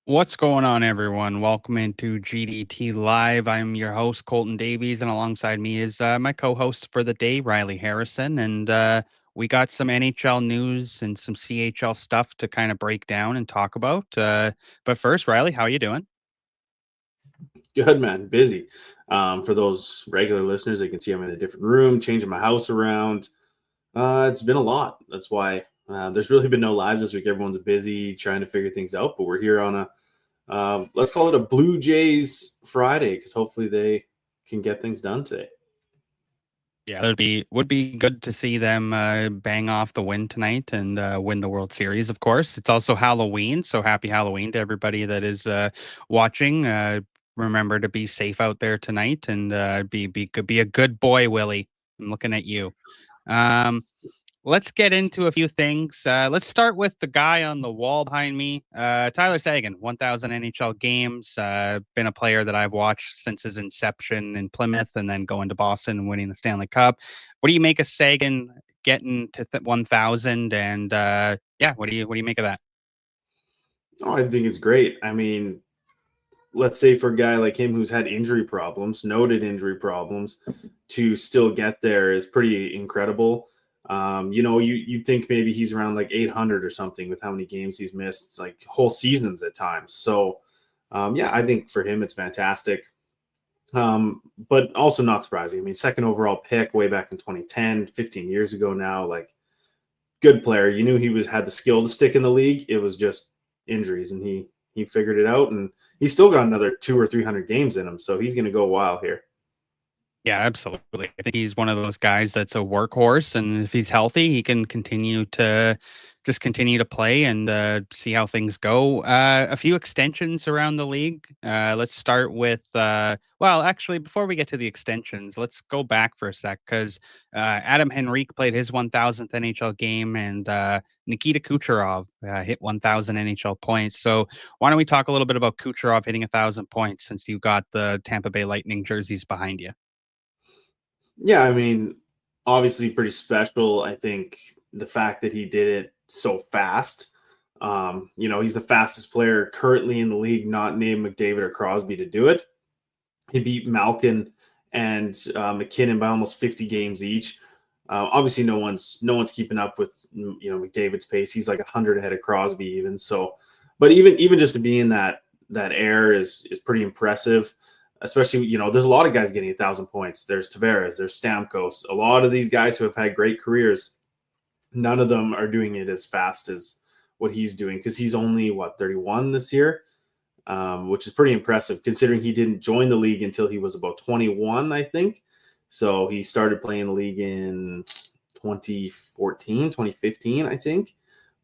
What's going on, everyone? Welcome into GDT Live. I'm your host, Colton Davies, and alongside me is my co-host for the day, Riley Harrison. And we got some NHL news and some CHL stuff to kind of break down and talk about. But first, Riley, how are you doing? Good, man. Busy. For those regular listeners, they can see I'm in a different room, changing my house around. It's been a lot. That's why there's really been no lives this week. Everyone's busy trying to figure things out, but we're here on a let's call it a Blue Jays Friday because hopefully they can get things done today. Yeah, would be good to see them bang off the win tonight and win the World Series. Of course, it's also Halloween, so happy Halloween to everybody that is watching. Remember to be safe out there tonight and be a good boy, Willie. I'm looking at you. Let's get into a few things. Let's start with the guy on the wall behind me, Tyler Seguin, 1,000 NHL games. Been a player that I've watched since his inception in Plymouth and then going to Boston and winning the Stanley Cup. What do you make of Seguin getting to 1,000? And what do you make of that? Oh, I think it's great. I mean, let's say for a guy like him who's had noted injury problems, to still get there is pretty incredible. You think maybe he's around like 800 or something with how many games he's missed. It's like whole seasons at times. So, I think for him, it's fantastic. But also not surprising. I mean, second overall pick way back in 2010, 15 years ago now, like good player. You knew he had the skill to stick in the league. It was just injuries and he figured it out and he's still got another 200 or 300 games in him. So he's going to go a while here. Yeah, absolutely. I think he's one of those guys that's a workhorse, and if he's healthy, he can continue to play and see how things go. A few extensions around the league. Let's start with actually, before we get to the extensions, let's go back for a sec because Adam Henrique played his 1,000th NHL game, and Nikita Kucherov hit 1,000 NHL points. So why don't we talk a little bit about Kucherov hitting 1,000 points since you got the Tampa Bay Lightning jerseys behind you? Yeah, I mean, obviously pretty special. I think the fact that he did it so fast. He's the fastest player currently in the league, not named McDavid or Crosby, to do it. He beat Malkin and McKinnon by almost 50 games each. Obviously, no one's keeping up with McDavid's pace. He's like 100 ahead of Crosby even. So, but even just to be in that air is pretty impressive. Especially, there's a lot of guys getting 1,000 points. There's Tavares, there's Stamkos. A lot of these guys who have had great careers, none of them are doing it as fast as what he's doing because he's only, 31 this year, which is pretty impressive considering he didn't join the league until he was about 21, I think. So he started playing the league in 2015, I think,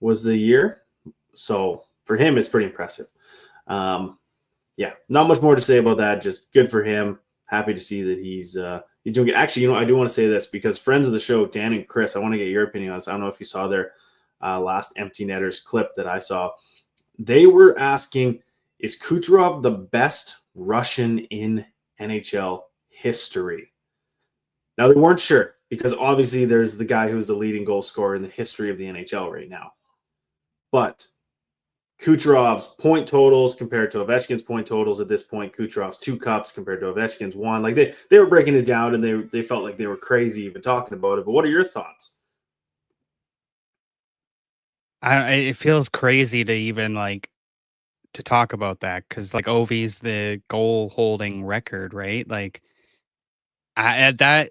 was the year. So for him, it's pretty impressive. Not much more to say about that. Just good for him. Happy to see that he's doing it. Actually, I do want to say this because friends of the show, Dan and Chris, I want to get your opinion on this. I don't know if you saw their last Empty Netters clip that I saw. They were asking, is Kucherov the best Russian in NHL history? Now, they weren't sure because obviously there's the guy who's the leading goal scorer in the history of the NHL right now. But Kucherov's point totals compared to Ovechkin's point totals at this point, Kucherov's 2 cups compared to Ovechkin's 1. Like they were breaking it down and they felt like they were crazy even talking about it. But what are your thoughts? It feels crazy to even to talk about that because Ovi's the goal holding record, right? I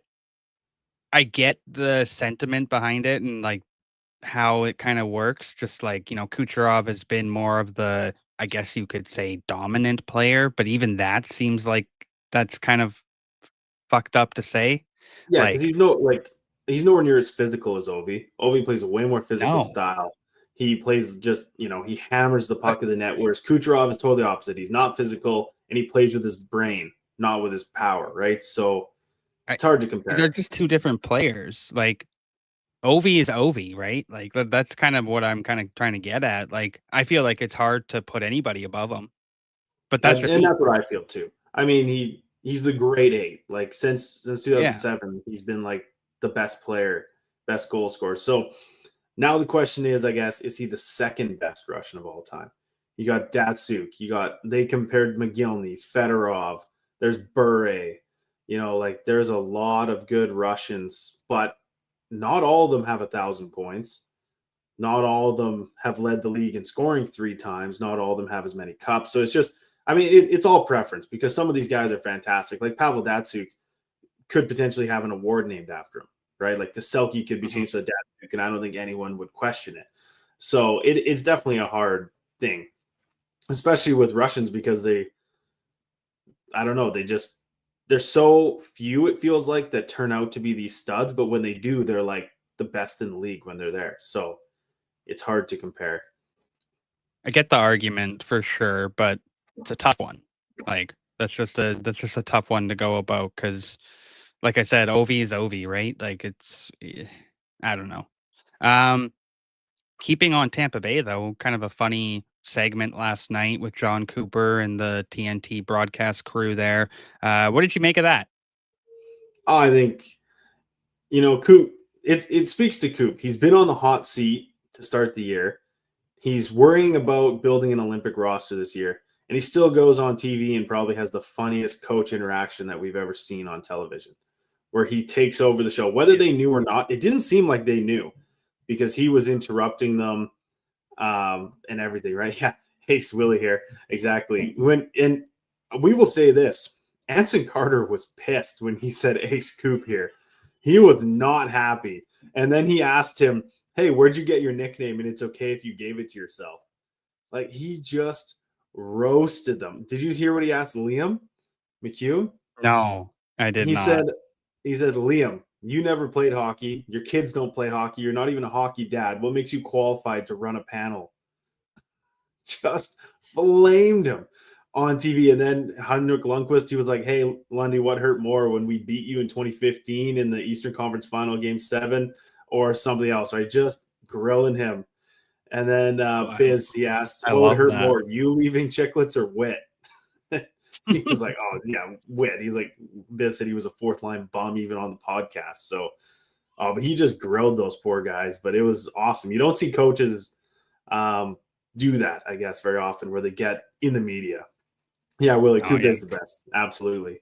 get the sentiment behind it and how it kind of works. Just Kucherov has been more of the, I guess you could say, dominant player, but even that seems like that's kind of fucked up to say. Yeah, because he's nowhere near as physical as Ovi. Ovi plays a way more physical style. He plays just, he hammers the puck of the net, whereas Kucherov is totally opposite. He's not physical, and he plays with his brain, not with his power, right? So I, it's hard to they're compare. just two different players. Like Ovi is Ovi, right? Like that's kind of what I'm kind of trying to get at. Like I feel like it's hard to put anybody above him, but that's just And me. that's what I feel too. I mean, he's the grade eight. Like since Yeah. 2007, he's been like the best player, best goal scorer. So now the question is, I guess, is he the second best Russian of all time? You got Datsuk. They compared McGillney, Fedorov. There's Bure. Like there's a lot of good Russians, but not all of them have 1,000 points. Not all of them have led the league in scoring 3 times. Not all of them have as many cups. So it's just, I mean, it's all preference because some of these guys are fantastic. Like Pavel Datsuk could potentially have an award named after him, right? Like the Selkie could be Mhm. changed to the Datsuk, and I don't think anyone would question it. So it's definitely a hard thing, especially with Russians because I don't know, there's so few, it feels like, that turn out to be these studs, but when they do, they're like the best in the league when they're there. So it's hard to compare. I get the argument for sure, but it's a tough one. Like that's just a tough one to go about because, like I said, Ovi is Ovi, right? Like I don't know. Um, Keeping on Tampa Bay though, kind of a funny segment last night with John Cooper and the TNT broadcast crew there. What did you make of that? I think, Coop, it speaks to Coop. He's been on the hot seat to start the year. He's worrying about building an Olympic roster this year, and he still goes on TV and probably has the funniest coach interaction that we've ever seen on television, where he takes over the show. Whether they knew or not, it didn't seem like they knew because he was interrupting them and everything, right? Yeah. Ace Willie here. Exactly. And we will say this, Anson Carter was pissed when he said Ace Coop here. He was not happy. And then he asked him, hey, where'd you get your nickname? And it's okay if you gave it to yourself. Like he just roasted them. Did you hear what he asked Liam McHugh? No, I did He not. said, Liam, you never played hockey. Your kids don't play hockey. You're not even a hockey dad. What makes you qualified to run a panel? Just flamed him on TV. And then Henrik Lundqvist, he was like, hey, Lundy, what hurt more when we beat you in 2015 in the Eastern Conference Final Game 7 or something else, right? Just grilling him. And then I, Biz, he asked, I what would love hurt that. more, you leaving Chicklets or Wit? He was like, oh, yeah, Wit. He's like, Biz said he was a fourth line bum even on the podcast. So, but he just grilled those poor guys. But it was awesome. You don't see coaches um, do that, I guess, very often where they get in the media. Yeah, Willie, Oh Coop yeah. is the best. Absolutely.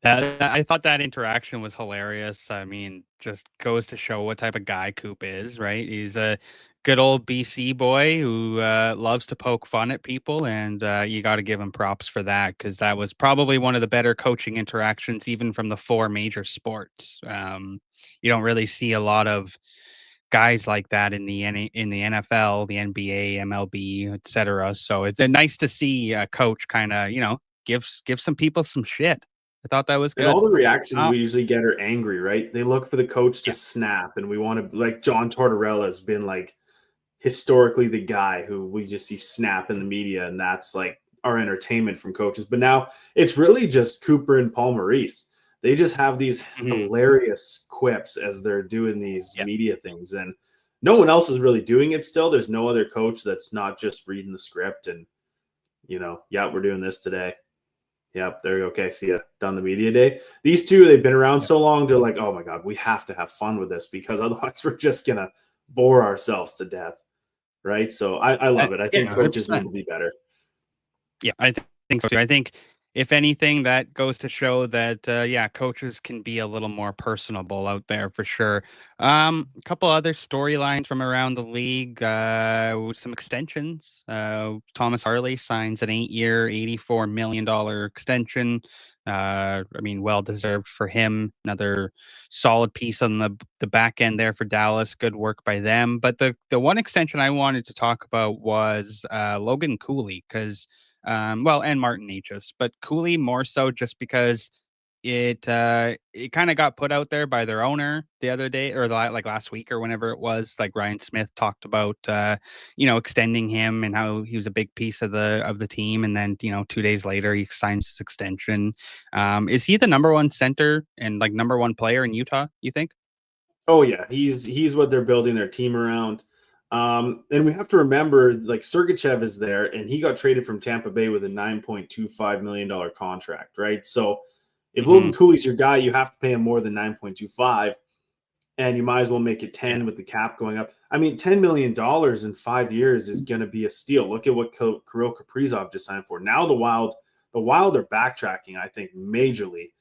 I thought that interaction was hilarious. I mean, just goes to show what type of guy Coop is, right? He's a good old BC boy who loves to poke fun at people, and you got to give him props for that because that was probably one of the better coaching interactions, even from the four major sports. You don't really see a lot of guys like that in in the NFL, the NBA, MLB, etc. So it's nice to see a coach kind of give some people some shit. I thought that was And all good. the reactions Uh, we usually get are angry, right? They look for the coach to yeah. snap, and we want to, like, John Tortorella has been like historically the guy who we just see snap in the media, and that's like our entertainment from coaches. But now it's really just Cooper and Paul Maurice. They just have these Mhm. hilarious quips as they're doing these Yeah. media things, and no one else is really doing it still. There's no other coach that's not just reading the script and, yeah, we're doing this today. Yep, there you go. Okay, see ya. Done the media day. These two, they've been around Yeah. so long, they're like, oh my God, we have to have fun with this because otherwise we're just gonna bore ourselves to death. Right. So I love it. I Yeah, think coaches need 100%. to be better. Yeah, think so too. I think if anything, that goes to show that yeah, coaches can be a little more personable out there for sure. A couple other storylines from around the league with some extensions. Thomas Harley signs an 8-year, $84 million extension. I mean, well deserved for him. Another solid piece on the back end there for Dallas. Good work by them. But the one extension I wanted to talk about was Logan Cooley because well, and Martin Necas, but Cooley more so just because it kind of got put out there by their owner the other day, or like last week or whenever it was. Like Ryan Smith talked about extending him and how he was a big piece of the team, and then 2 days later he signs his extension. Is he the number one center and like number one player in Utah, you think? Oh yeah, he's what they're building their team around. And we have to remember, like, Sergachev is there, and he got traded from Tampa Bay with a $9.25 million contract, right? So if Hmm. Logan Cooley's your guy, you have to pay him more than 9.25, and you might as well make it 10 with the cap going up. I mean, $10 million in 5 years is going to be a steal. Look at what Kirill Kaprizov just signed for. Now the Wild are backtracking, I think, majorly.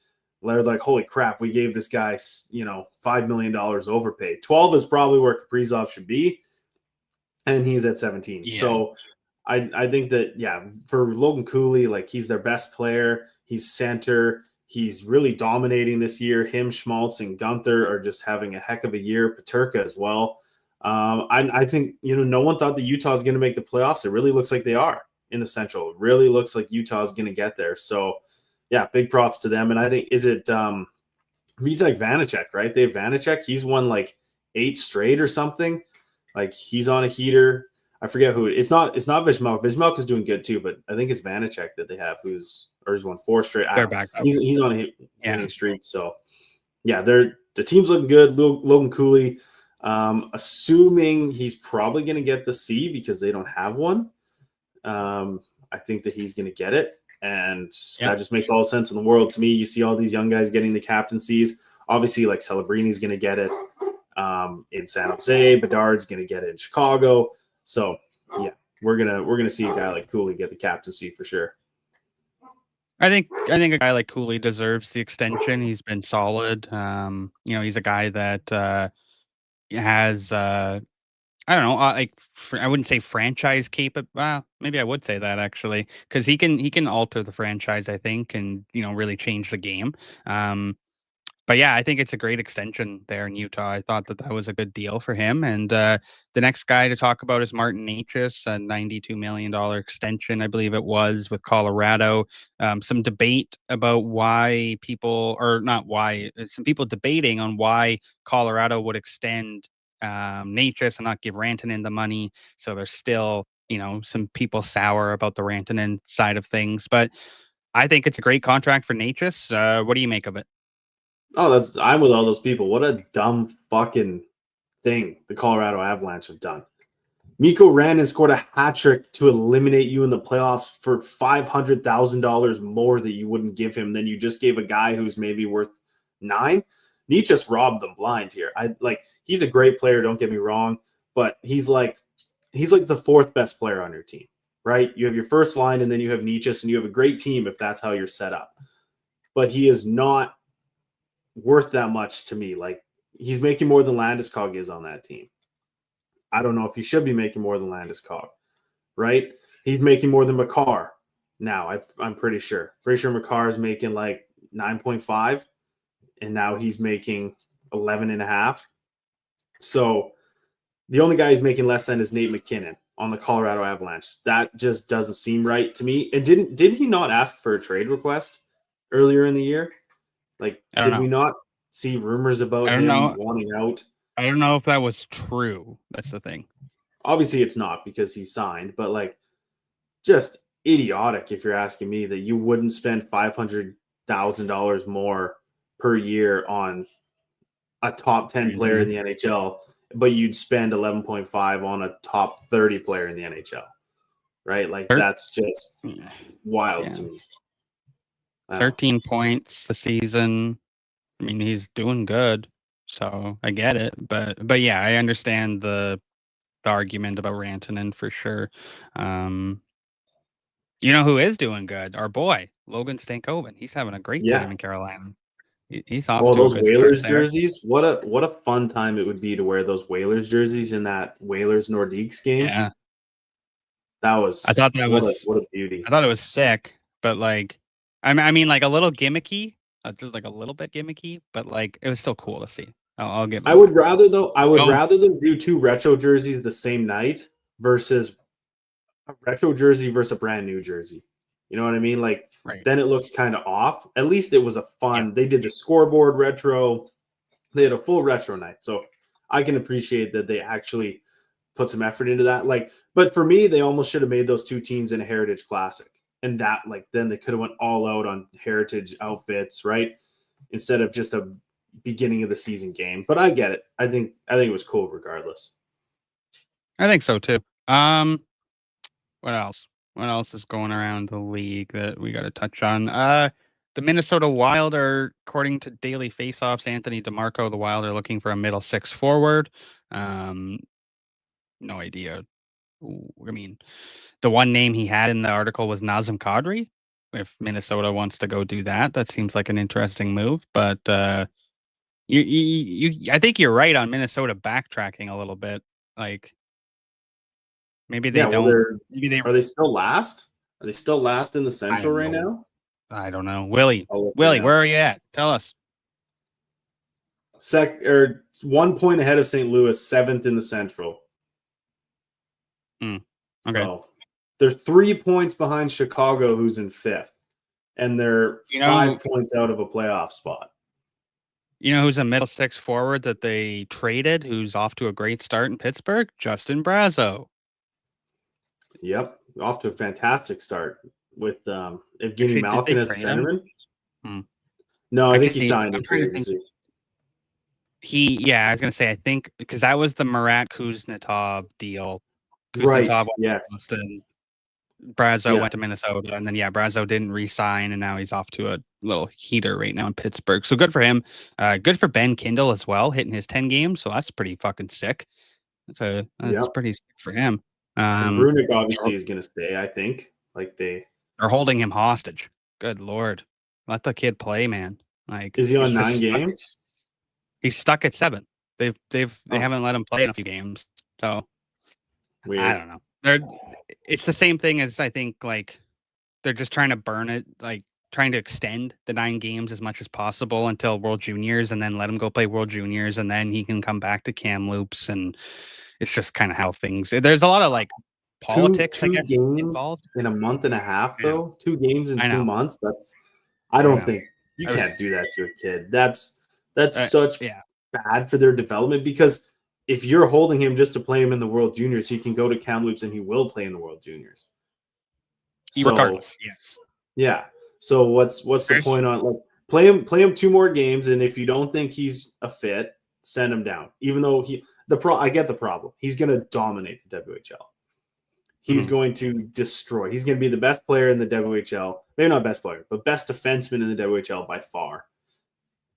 They're like, holy crap, we gave this guy, $5 million overpay. 12 is probably where Kaprizov should be, and he's at 17. Yeah. So I think that, for Logan Cooley, like, he's their best player. He's center. He's really dominating this year. Him, Schmaltz, and Gunther are just having a heck of a year. Paterka as well. I think, no one thought that Utah is going to make the playoffs. It really looks like they are in the Central. It really looks like Utah is going to get there. So, yeah, big props to them. And I think, is it Vitek Vanacek, right? They have Vanacek. He's won like 8 straight or something. Like, he's on a heater. I forget who. It's not Vizmelk. Vizmelk is doing good too, but I think it's Vanacek that they have who's won 4 straight. They're back up. He's on a winning streak. So, yeah, the team's looking good. Logan Cooley, assuming he's probably going to get the C because they don't have one. I think that he's going to get it. And that just makes all the sense in the world to me. You see all these young guys getting the captaincies. Obviously, like, Celebrini's going to get it in San Jose. Bedard's going to get it in Chicago. So, yeah, we're gonna see a guy like Cooley get the captaincy for sure. I think a guy like Cooley deserves the extension. He's been solid. He's a guy that has I don't know, like, I wouldn't say franchise capable. Well, maybe I would say that actually, because he can alter the franchise, I think, and really change the game. But yeah, I think it's a great extension there in Utah. I thought that was a good deal for him. And the next guy to talk about is Martin Necas, a $92 million extension, I believe it was, with Colorado. Some debate about why people, or not why, some people debating on why Colorado would extend Necas and not give Rantanen the money. So there's still, some people sour about the Rantanen side of things. But I think it's a great contract for Necas. What do you make of it? Oh, I'm with all those people. What a dumb fucking thing the Colorado Avalanche have done. Mikko Rantanen scored a hat trick to eliminate you in the playoffs for $500,000 more that you wouldn't give him than you just gave a guy who's maybe worth $9. He just robbed them blind here. He's a great player, don't get me wrong, but he's like the 4th best player on your team, right? You have your first line, and then you have Necas, and you have a great team if that's how you're set up. But he is not worth that much to me. Like, he's making more than Landeskog is on that team. I don't know if he should be making more than Landeskog, right? He's making more than Makar now. I'm pretty sure. Pretty sure Makar is making like 9.5, and now he's making 11.5. So the only guy he's making less than is Nate McKinnon on the Colorado Avalanche. That just doesn't seem right to me. And did he not ask for a trade request earlier in the year? Like, did we not see rumors about him wanting out? I don't know if that was true. That's the thing. Obviously, it's not because he signed, but like, just idiotic if you're asking me that you wouldn't spend $500,000 more per year on a top 10 player in the NHL, but you'd spend 11.5 on a top 30 player in the NHL, right? Like, that's just wild to me. 13 points a season. I mean, he's doing good, so I get it. But yeah, I understand the argument about Rantanen for sure. You know who is doing good? Our boy Logan Stankoven. He's having a great time in Carolina. He's off to those a good Whalers start there. jerseys. What a fun time it would be to wear those Whalers jerseys in that Whalers Nordiques game. Yeah, that was. I thought that what a beauty. I thought it was sick, but like, I mean, like a little gimmicky, just like a little bit gimmicky, but like it was still cool to see. I'll get. I would rather them do 2 retro jerseys the same night versus a retro jersey versus a brand new jersey. You know what I mean? Like, Right. then it looks kind of off. At least it was a fun. Yeah. They did the scoreboard retro. They had a full retro night. So I can appreciate that they actually put some effort into that. Like, but for me, they almost should have made those two teams in a Heritage Classic. And that, like, then they could have went all out on Heritage outfits, right? Instead of just a beginning of the season game. But I get it. I think it was cool regardless. I think so too. What else? What else is going around the league that we got to touch on? The Minnesota Wild are, according to Daily Faceoffs, Anthony DeMarco, the Wild are looking for a middle six forward. No idea. I mean, the one name he had in the article was Nazem Kadri. If Minnesota wants to go do that, that seems like an interesting move. But I think you're right on Minnesota backtracking a little bit. Like, maybe they Yeah, well, don't. Maybe they. are they still last? Are they still last in the I Central don't right know. now? I don't know. Willie, I'll look right now. where are you at? Tell us. 1 point ahead of St. Louis, 7th in the Central. Okay. So they're 3 points behind Chicago, who's in 5th, and they're 5 points out of a playoff spot. You know who's a middle six forward that they traded, who's off to a great start in Pittsburgh? Justin Brazeau. Yep, off to a fantastic start with Evgeny Malkin as a centerman. No, I think he signed in free agency. I was going to say, I think, because that was the Marat Kuznetsov deal. Kuznetsov, right, yes. Boston. Brazeau went to Minnesota, and then, Brazeau didn't re-sign, and now he's off to a little heater right now in Pittsburgh. So good for him. Good for Ben Kindle as well, hitting his 10 games, so that's pretty fucking sick. That's pretty sick for him. And Brunick obviously is going to stay, I think. Like, they're holding him hostage. Good Lord. Let the kid play, man. Like, is he on 9 games? He's stuck at 7. They haven't let him play in a few games. So weird. I don't know. It's the same thing as, I think, like, they're just trying to burn it, like trying to extend the 9 games as much as possible until World Juniors, and then let him go play World Juniors, and then he can come back to Kamloops. And it's just kind of how things. There's a lot of like politics, two I guess, games involved in a month and a half, though. 2 games in 2 months. I don't think you can't do that to a kid. That's such bad for their development, because if you're holding him just to play him in the World Juniors, he can go to Kamloops and he will play in the World Juniors. Regardless, yes. Yeah. So what's the point on, like, play him 2 more games, and if you don't think he's a fit, send him down. Even though I get the problem. He's going to dominate the WHL. He's going to destroy. He's going to be the best player in the WHL. Maybe not best player, but best defenseman in the WHL by far.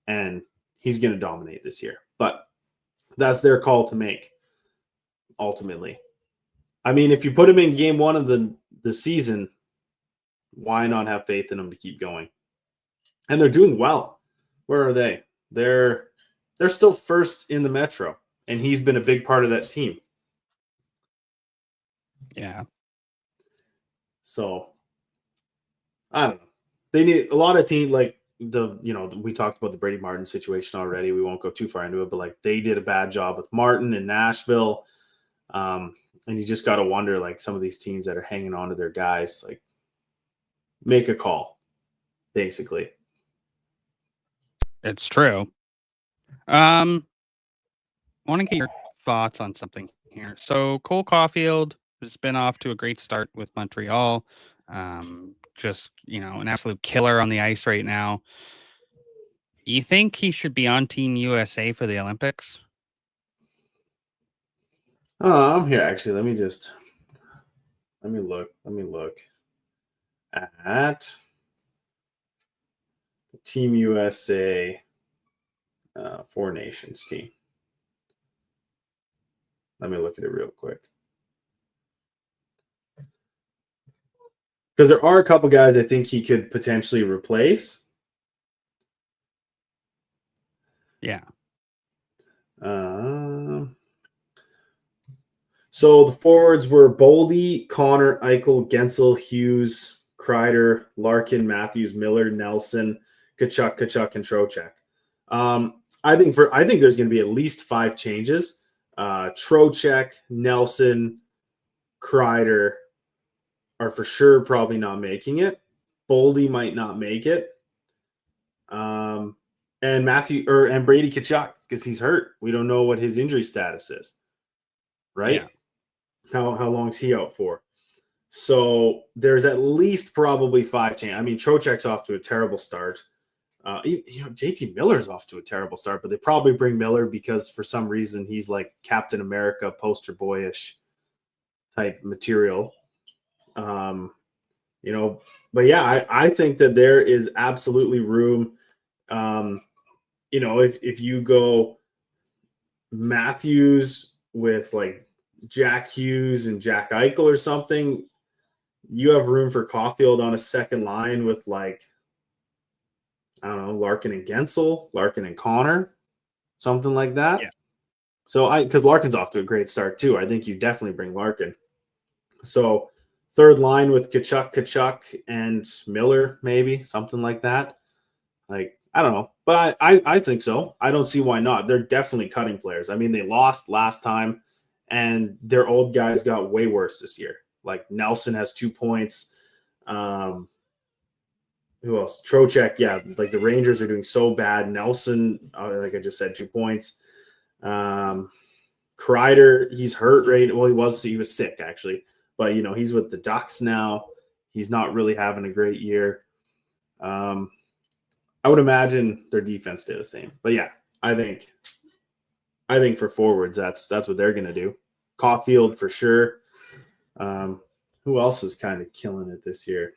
And he's going to dominate this year. But that's their call to make, ultimately. I mean, if you put him in game 1 of the season, why not have faith in him to keep going? And they're doing well. Where are they? They're still first in the Metro, and he's been a big part of that team. Yeah. So I don't know. They need a lot of teams, like we talked about the Brady Martin situation already. We won't go too far into it, but like, they did a bad job with Martin in Nashville. And you just got to wonder, like, some of these teams that are hanging on to their guys, like, make a call, basically. It's true. I want to get your thoughts on something here. So Cole Caulfield has been off to a great start with Montreal. Just, an absolute killer on the ice right now. You think he should be on Team USA for the Olympics? I'm here, actually. Let me look at the Team USA 4 Nations team. Let me look at it real quick. Because there are a couple guys I think he could potentially replace. Yeah. So the forwards were Boldy, Connor, Eichel, Gensel, Hughes, Kreider, Larkin, Matthews, Miller, Nelson, Kachuk, and Trocheck. I think there's going to be at least 5 changes. Trocheck, Nelson, Kreider are for sure probably not making it. Boldy might not make it. And Brady Tkachuk, because he's hurt. We don't know what his injury status is. Right? Yeah. How long is he out for? So there's at least probably 5 chances. I mean, Trocheck's off to a terrible start. JT Miller's off to a terrible start, but they probably bring Miller because for some reason he's like Captain America poster boyish type material. But yeah, I think that there is absolutely room. If you go Matthews with like Jack Hughes and Jack Eichel or something, you have room for Caulfield on a second line with like, I don't know, Larkin and Gensel, Larkin and Connor, something like that. Yeah. So because Larkin's off to a great start too. I think you definitely bring Larkin. So third line with Tkachuk, and Miller, maybe something like that. Like, I don't know, but I think so. I don't see why not. They're definitely cutting players. I mean, they lost last time, and their old guys got way worse this year. Like Nelson has 2 points. Who else? Trocheck, yeah. Like the Rangers are doing so bad. Nelson, like I just said, 2 points. Kreider, he's hurt right. Well, he was sick actually, but he's with the Ducks now. He's not really having a great year. I would imagine their defense stay the same. But yeah, I think for forwards, that's what they're gonna do. Caulfield for sure. Who else is kind of killing it this year?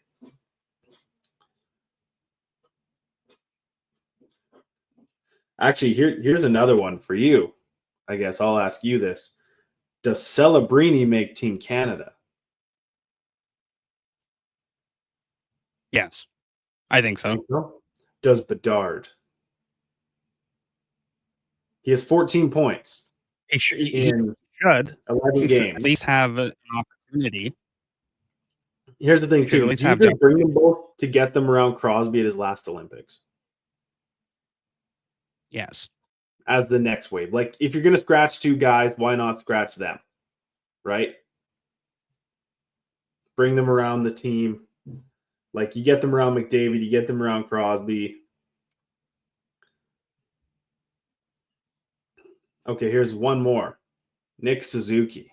Actually, here's another one for you. I guess I'll ask you this. Does Celebrini make Team Canada? Yes, I think so. Does Bedard? He has 14 points. He should 11 games. At least have an opportunity. Here's the thing, too. Do you just bring them both to get them around Crosby at his last Olympics? Yes. As the next wave. Like, if you're going to scratch 2 guys, why not scratch them? Right? Bring them around the team. Like, you get them around McDavid, you get them around Crosby. Okay, here's one more. Nick Suzuki.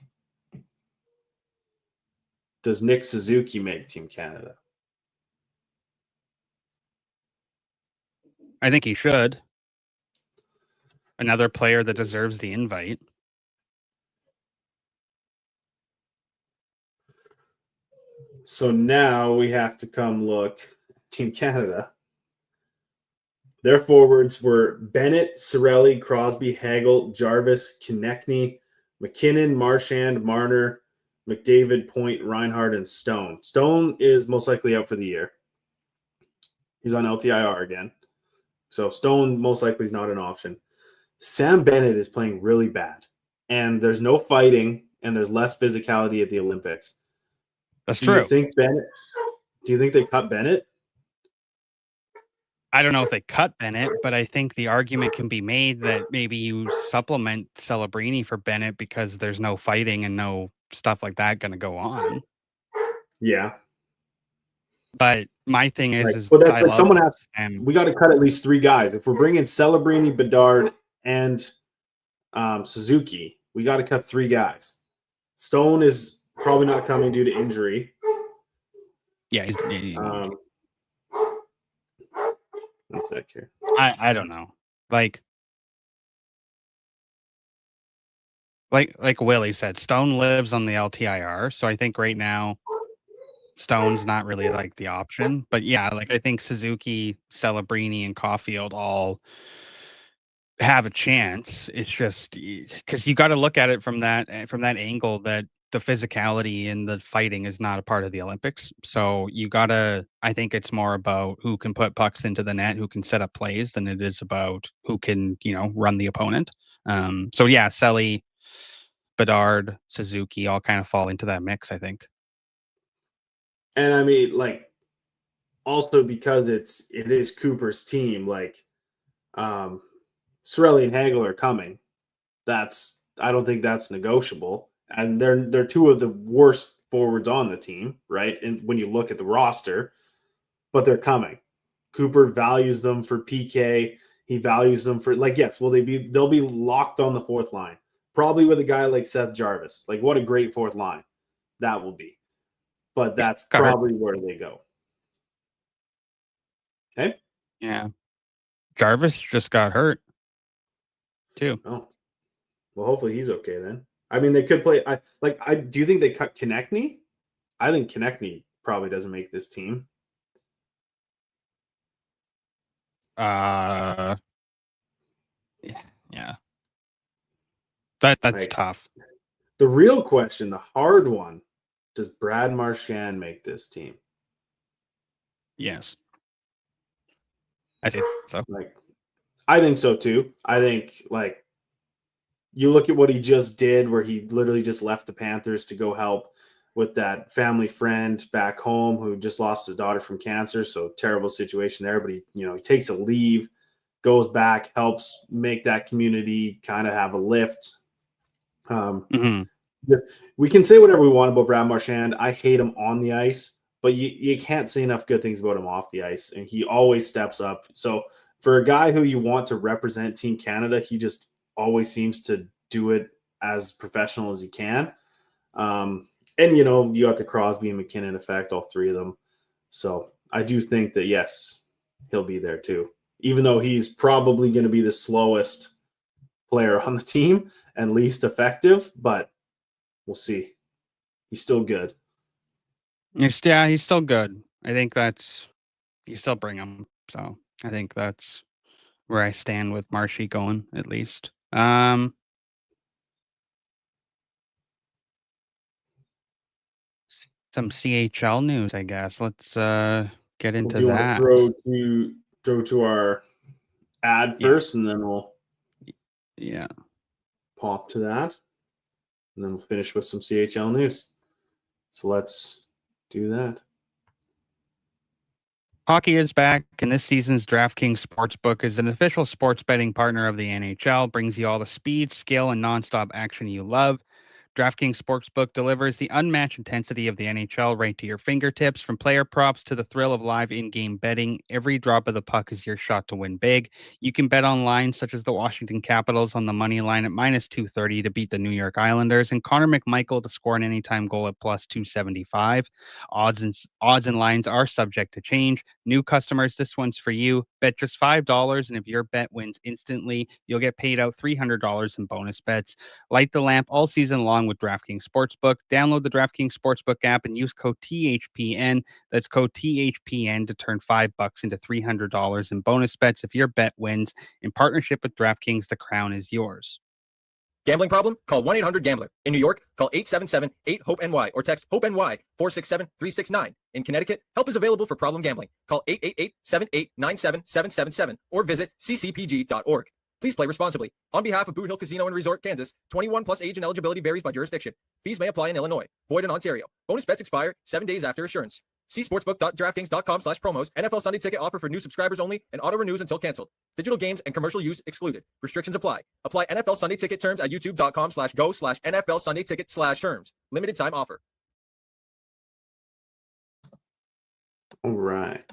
Does Nick Suzuki make Team Canada? I think he should. Another player that deserves the invite. So now we have to come look at Team Canada. Their forwards were Bennett, Cirelli, Crosby, Hagel, Jarvis, Konechny, McKinnon, Marchand, Marner, McDavid, Point, Reinhardt, and Stone. Stone is most likely out for the year. He's on LTIR again. So Stone most likely is not an option. Sam Bennett is playing really bad. And there's no fighting, and there's less physicality at the Olympics. That's true. Do you think they cut Bennett? I don't know if they cut Bennett, but I think the argument can be made that maybe you supplement Celebrini for Bennett because there's no fighting and no stuff like that going to go on. Yeah. But my thing is someone asked, we got to cut at least 3 guys. If we're bringing Celebrini, Bedard, and Suzuki, we got to cut 3 guys. Stone is probably not coming due to injury. Yeah, he's one sec here. I don't know. Like Willie said, Stone lives on the LTIR, so I think right now Stone's not really like the option. But yeah, like I think Suzuki, Celebrini, and Caulfield all have a chance. It's just because you got to look at it from that angle that the physicality and the fighting is not a part of the Olympics. So I think it's more about who can put pucks into the net, who can set up plays, than it is about who can, run the opponent. So yeah, Selly, Bedard, Suzuki all kind of fall into that mix, I think. And I mean, like, also because it is Cooper's team, like, Cirelli and Hagel are coming. I don't think that's negotiable. And they're 2 of the worst forwards on the team, right? And when you look at the roster, but they're coming. Cooper values them for PK. He values them for yes, they'll be locked on the fourth line. Probably with a guy like Seth Jarvis. Like what a great fourth line that will be. But that's probably where they go. Okay? Yeah. Jarvis just got hurt too. Oh. Well, hopefully he's okay then. I mean, they could play do you think they cut Konechny? I think Konechny probably doesn't make this team. Yeah. That's tough. The real question, the hard one, does Brad Marchand make this team? Yes. I think so. I think so too. I think you look at what he just did where he literally just left the Panthers to go help with that family friend back home who just lost his daughter from cancer. So terrible situation there, but he takes a leave, goes back, helps make that community kind of have a lift. We can say whatever we want about Brad Marchand. I hate him on the ice, but you can't say enough good things about him off the ice, and he always steps up. So for a guy who you want to represent Team Canada, he just always seems to do it as professional as he can. And you got the Crosby and McKinnon effect, all three of them. So I do think that yes, he'll be there too, even though he's probably going to be the slowest player on the team and least effective, but we'll see. He's still good. He's still good. I think you still bring him. So I think that's where I stand with Marshy going, at least. Some CHL news, I guess. Let's get into that. Want to throw to our ad first, and then we'll pop to that, and then we'll finish with some CHL news. So let's do that. Hockey is back, and this season's DraftKings Sportsbook is an official sports betting partner of the NHL, brings you all the speed, skill, and nonstop action you love. DraftKings Sportsbook delivers the unmatched intensity of the NHL right to your fingertips. From player props to the thrill of live in-game betting, every drop of the puck is your shot to win big. You can bet on lines such as the Washington Capitals on the money line at -230 to beat the New York Islanders, and Connor McMichael to score an anytime goal at +275. Odds and lines are subject to change. New customers, this one's for you. Bet just $5, and if your bet wins instantly, you'll get paid out $300 in bonus bets. Light the lamp all season long with DraftKings Sportsbook. Download the DraftKings Sportsbook app and use code THPN. That's code THPN to turn $5 into $300 in bonus bets if your bet wins. In partnership with DraftKings, the crown is yours. Gambling problem? Call 1-800-GAMBLER. In New York, call 877-8-HOPE-NY or text HOPE-NY 467-369. In Connecticut, help is available for problem gambling. Call 888-78-97-777 or visit ccpg.org. Please play responsibly. On behalf of Boot Hill Casino and Resort, Kansas, 21 plus age and eligibility varies by jurisdiction. Fees may apply in Illinois. Void in Ontario. Bonus bets expire 7 days after issuance. See sportsbook.draftkings.com/promos. NFL Sunday Ticket offer for new subscribers only and auto renews until canceled. Digital games and commercial use excluded. Restrictions apply. Apply NFL Sunday Ticket terms at youtube.com/go/NFL Sunday Ticket/terms. Limited time offer. All right.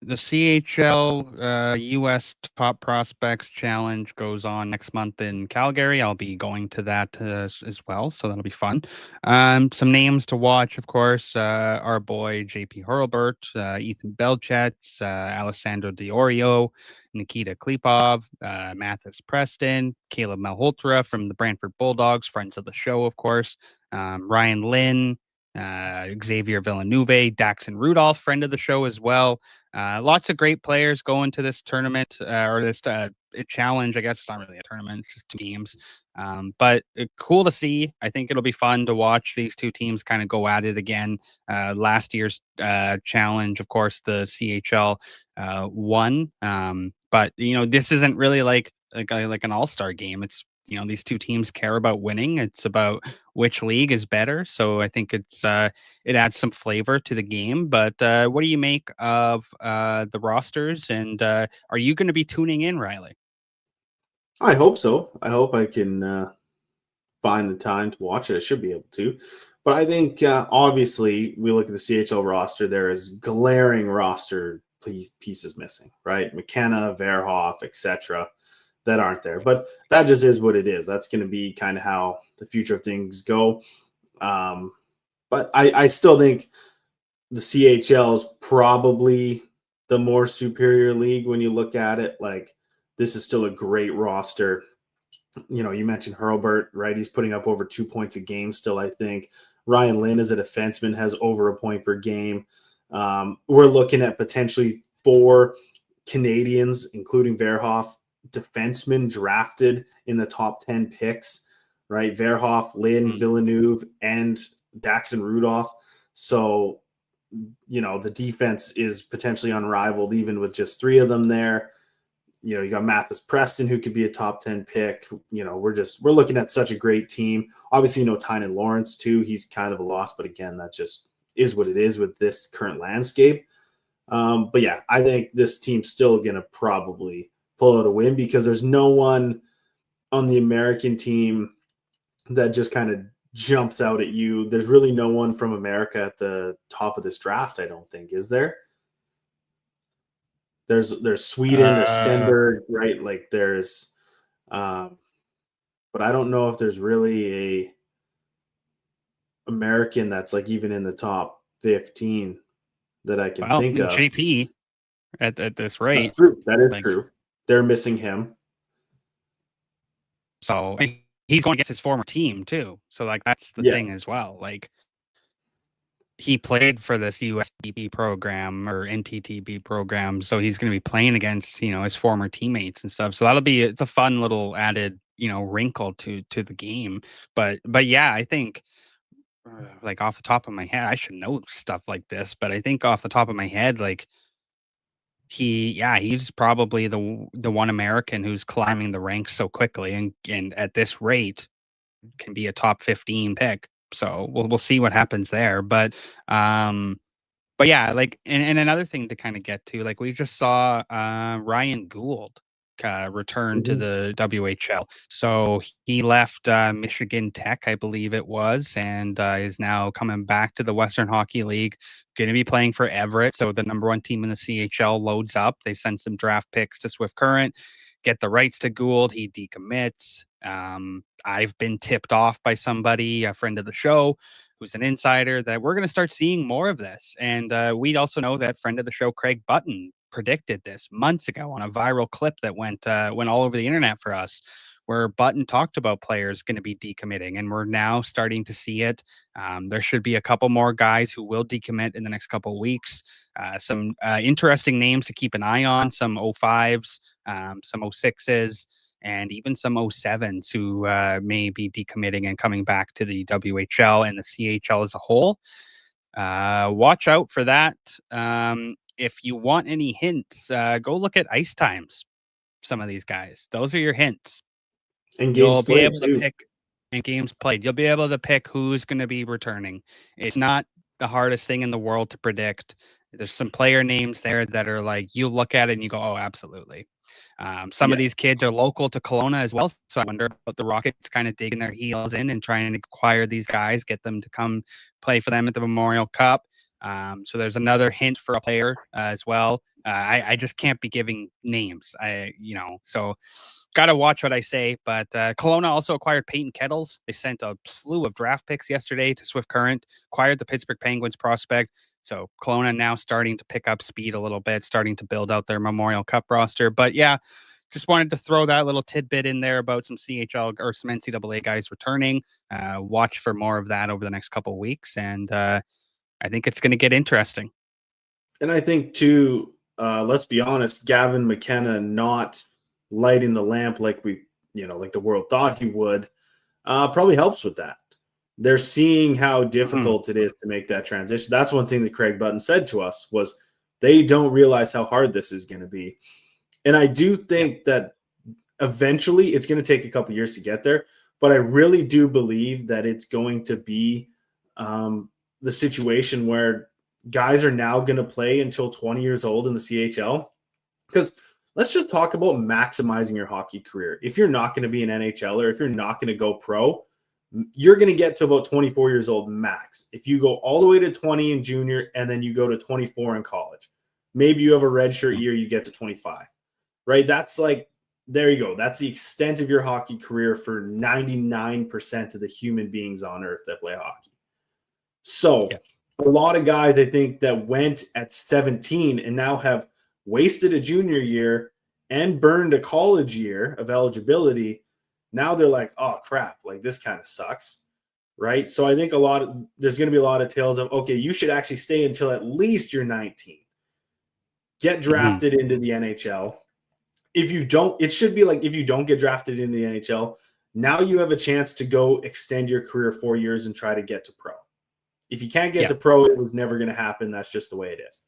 The CHL U.S. Top Prospects Challenge goes on next month in Calgary. I'll be going to that as well, so that'll be fun. Some names to watch, of course, our boy JP Hurlbert, Ethan Belchetz, Alessandro Diorio, Nikita Klipov, Mathis Preston, Caleb Malhotra from the Brantford Bulldogs, friends of the show, of course, Ryan Lynn, Xavier Villeneuve, Daxon Rudolph, friend of the show as well. Lots of great players going to this tournament or this challenge. I guess it's not really a tournament; it's just two teams. But cool to see. I think it'll be fun to watch these two teams kind of go at it again. Last year's challenge, of course, the CHL won. But this isn't really like an all-star game. It's these two teams care about winning. It's about which league is better. So I think it adds some flavor to the game. But what do you make of the rosters? And are you going to be tuning in, Riley? I hope so. I hope I can find the time to watch it. I should be able to. But I think obviously we look at the CHL roster, there is glaring roster pieces missing, right? McKenna, Verhoff, etc., that aren't there. But that just is what it is. That's going to be kind of how the future of things go. But I still think the CHL is probably the more superior league when you look at it. Like, this is still a great roster. You know, you mentioned Hurlburt, right? He's putting up over 2 points a game still, I think. Ryan Lynn as a defenseman has over a point per game. We're looking at potentially 4 Canadians, including Verhoff, defensemen drafted in the top 10 picks, right? Verhoff, Lynn, Villeneuve, and Daxton Rudolph. So, you know, the defense is potentially unrivaled even with just 3 of them there. You know, you got Mathis Preston, who could be a top 10 pick. You know, we're looking at such a great team. Obviously, you know, Tynan Lawrence too. He's kind of a loss, but again, that just is what it is with this current landscape. But yeah, I think this team's still going to probably pull out a win because there's no one on the American team that just kind of jumps out at you. There's really no one from America at the top of this draft, I don't think, is there? There's Sweden, there's Stenberg, right? Like there's, but I don't know if there's really a American that's like even in the top 15 that I can think of. JP at this rate. That's true. That is true. They're missing him. So he's going against his former team too. So like that's the thing as well. Like he played for this USDP program or NTTB program, so he's going to be playing against, you know, his former teammates and stuff. So it's a fun little added, you know, wrinkle to the game. But yeah, I think like off the top of my head, I should know stuff like this, but I think off the top of my head, like he's probably the one American who's climbing the ranks so quickly and at this rate can be a top 15 pick. So we'll see what happens there. But yeah, like and another thing to kind of get to, like we just saw Ryan Gould return to the WHL. So he left Michigan Tech, I believe it was, and is now coming back to the Western Hockey League. Going to be playing for Everett. So the number 1 team in the CHL loads up. They send some draft picks to Swift Current, get the rights to Gould. He decommits. I've been tipped off by somebody, a friend of the show, who's an insider, that we're going to start seeing more of this. And we also know that friend of the show, Craig Button, predicted this months ago on a viral clip that went all over the internet for us, where Button talked about players going to be decommitting, and we're now starting to see it. There should be a couple more guys who will decommit in the next couple of weeks. Some interesting names to keep an eye on, some 05s, some 06s, and even some 07s who may be decommitting and coming back to the WHL and the CHL as a whole. Watch out for that. If you want any hints, go look at ice times. Some of these guys, those are your hints. And you'll be able to pick, and games played. You'll be able to pick who's going to be returning. It's not the hardest thing in the world to predict. There's some player names there that are like, you look at it and you go, oh, absolutely. Some of these kids are local to Kelowna as well. So I wonder about the Rockets kind of digging their heels in and trying to acquire these guys, get them to come play for them at the Memorial Cup. So there's another hint for a player as well. I just can't be giving names. So got to watch what I say. But Kelowna also acquired Peyton Kettles. They sent a slew of draft picks yesterday to Swift Current, acquired the Pittsburgh Penguins prospect. So Kelowna now starting to pick up speed a little bit, starting to build out their Memorial Cup roster. But yeah, just wanted to throw that little tidbit in there about some CHL or some NCAA guys returning. Watch for more of that over the next couple of weeks. And I think it's going to get interesting. And I think too, let's be honest, Gavin McKenna not lighting the lamp like like the world thought he would, probably helps with that. They're seeing how difficult it is to make that transition. That's one thing that Craig Button said to us was they don't realize how hard this is going to be. And I do think that eventually it's going to take a couple years to get there, but I really do believe that it's going to be the situation where guys are now going to play until 20 years old in the CHL. Because let's just talk about maximizing your hockey career. If you're not going to be an NHLer, if you're not going to go pro, you're going to get to about 24 years old max. If you go all the way to 20 in junior and then you go to 24 in college, maybe you have a redshirt year, you get to 25, right? That's like, there you go. That's the extent of your hockey career for 99% of the human beings on earth that play hockey. So a lot of guys, I think, that went at 17 and now have wasted a junior year and burned a college year of eligibility. Now they're like, oh crap, like this kind of sucks, right? So I think there's going to be a lot of tales of, okay, you should actually stay until at least you're 19. Get drafted into the NHL. If you don't, it should be like, if you don't get drafted into the NHL, now you have a chance to go extend your career 4 years and try to get to pro. If you can't get to pro, it was never going to happen. That's just the way it is.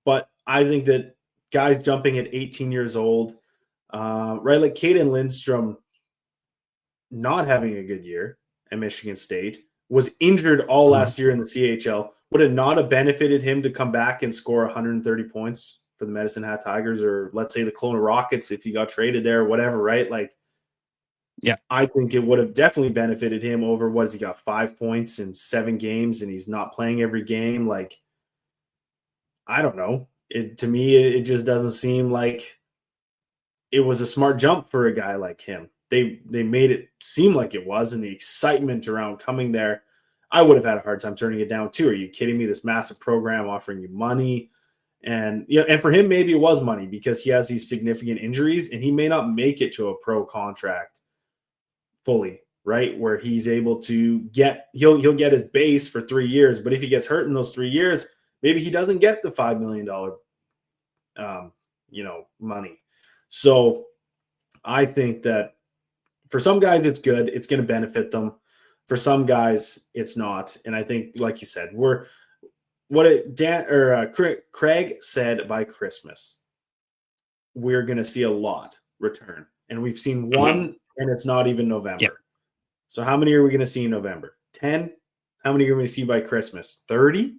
But I think that guys jumping at 18 years old, right? Like Caden Lindstrom not having a good year at Michigan State, was injured all last year in the CHL. Would it not have benefited him to come back and score 130 points for the Medicine Hat Tigers, or let's say the Kelowna Rockets if he got traded there or whatever, right? Like, I think it would have definitely benefited him over, what has he got, 5 points in 7 games and he's not playing every game. Like, I don't know. To me, it just doesn't seem like it was a smart jump for a guy like him. They made it seem like it was, and the excitement around coming there, I would have had a hard time turning it down too. Are you kidding me? This massive program offering you money. And and for him, maybe it was money because he has these significant injuries and he may not make it to a pro contract fully, right? Where he's able to he'll get his base for 3 years, but if he gets hurt in those 3 years, maybe he doesn't get the $5 million money. So I think that for some guys it's good, it's going to benefit them. For some guys it's not. And I think, like you said, Craig said by Christmas, we're going to see a lot return. And we've seen one, and it's not even November. Yep. So how many are we going to see in November? 10? How many are we going to see by Christmas? 30?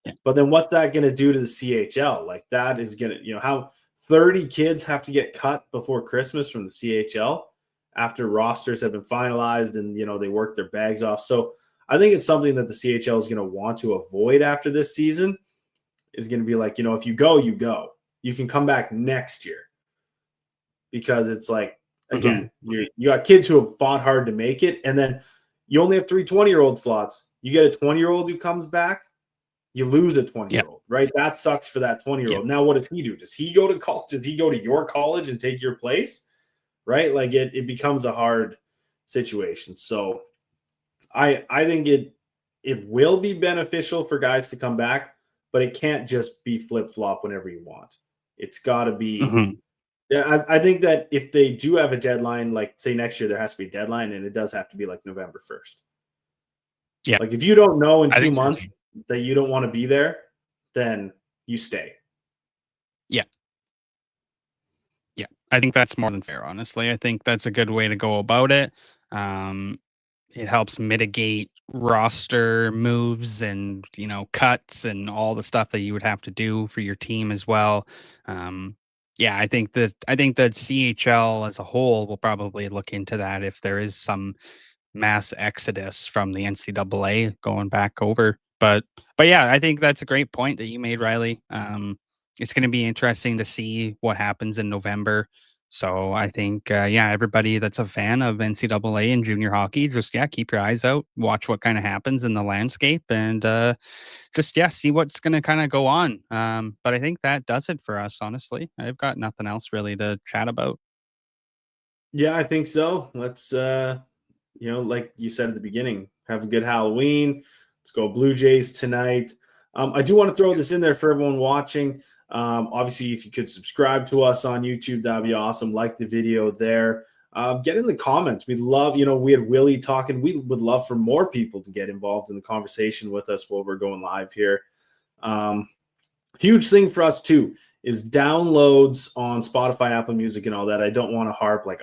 Yeah. But then what's that going to do to the CHL? Like, that is going to, how 30 kids have to get cut before Christmas from the CHL after rosters have been finalized and, they work their bags off. So I think it's something that the CHL is going to want to avoid after this season, is going to be like, if you go, you go. You can come back next year. Because it's like, again, you got kids who have fought hard to make it, and then you only have 3 20-year-old slots. You get a 20-year-old who comes back, you lose a 20-year-old, right? That sucks for that 20-year-old. Now, what does he do? Does he go to college? Does he go to your college and take your place, right? Like, it becomes a hard situation. So I think it will be beneficial for guys to come back, but it can't just be flip-flop whenever you want. It's got to be Yeah, I think that if they do have a deadline, like say next year, there has to be a deadline, and it does have to be like November 1st. Yeah. Like if you don't know in 2 months that you don't want to be there, then you stay. Yeah. Yeah. I think that's more than fair, honestly. I think that's a good way to go about it. It helps mitigate roster moves and, cuts and all the stuff that you would have to do for your team as well. Yeah, I think that CHL as a whole will probably look into that if there is some mass exodus from the NCAA going back over. But yeah, I think that's a great point that you made, Riley. It's going to be interesting to see what happens in November. So I think, everybody that's a fan of NCAA and junior hockey, just, keep your eyes out, watch what kind of happens in the landscape, and see what's going to kind of go on. But I think that does it for us, honestly. I've got nothing else really to chat about. Yeah, I think so. Let's, like you said at the beginning, have a good Halloween. Let's go Blue Jays tonight. I do want to throw this in there for everyone watching. Obviously, if you could subscribe to us on YouTube, that'd be awesome. Like the video there. Get in the comments. We'd love, we had Willie talking. We would love for more people to get involved in the conversation with us while we're going live here. Huge thing for us too is downloads on Spotify, Apple Music, and all that. I don't want to harp like,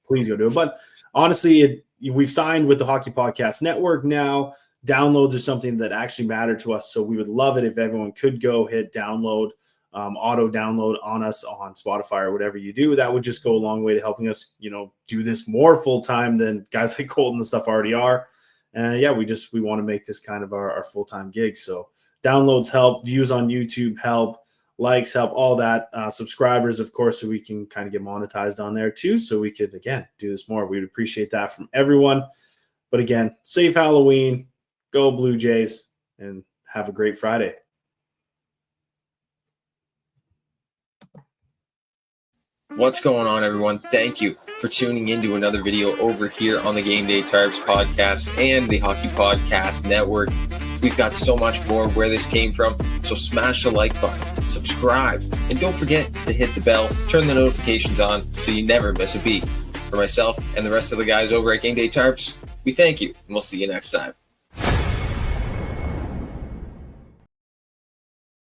please go do it. But honestly, we've signed with the Hockey Podcast Network now. Downloads are something that actually matter to us. So we would love it if everyone could go hit download auto download on us on Spotify or whatever you do. That would just go a long way to helping us, do this more full time than guys like Colton and stuff already are. And we want to make this kind of our full-time gig. So downloads help, views on YouTube help, likes help, all that. Subscribers, of course, so we can kind of get monetized on there too. So we could, again, do this more. We would appreciate that from everyone. But again, safe Halloween, go Blue Jays, and have a great Friday. What's going on, everyone? Thank you for tuning into another video over here on the Game Day Tarps podcast and the Hockey Podcast Network. We've got so much more where this came from, so smash the like button, subscribe, and don't forget to hit the bell, turn the notifications on so you never miss a beat. For myself and the rest of the guys over at Game Day Tarps, we thank you, and we'll see you next time.